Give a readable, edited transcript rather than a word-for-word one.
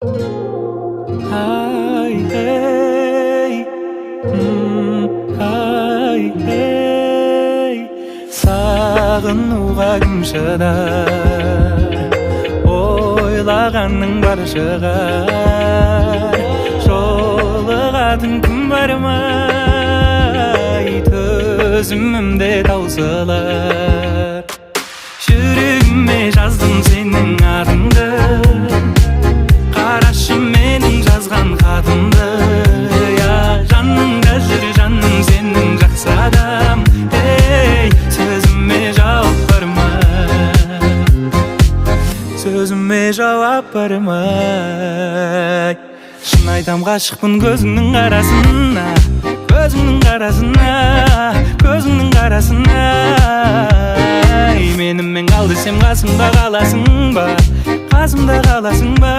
Ay, hey, ay, hey. Sağınуға кім шыдар, ойлағанның бар шығар. Жолығатын күн бар ма, төзімімде таусылар. Жүрегіме жаздым сенің атыңды, қарашы менің жазған хатымды. Жаныңда жүр жаным сенің жақсы адам. Ей, сөзіме жауап бар ма, сөзіме жауап бар ма? Шын айтам ғашықпын көзіңнің қарасына, көзіңнің қарасына, көзіңнің қарасына. Менімен қал десем қасымда қаласың ба, қасымда қаласың ба?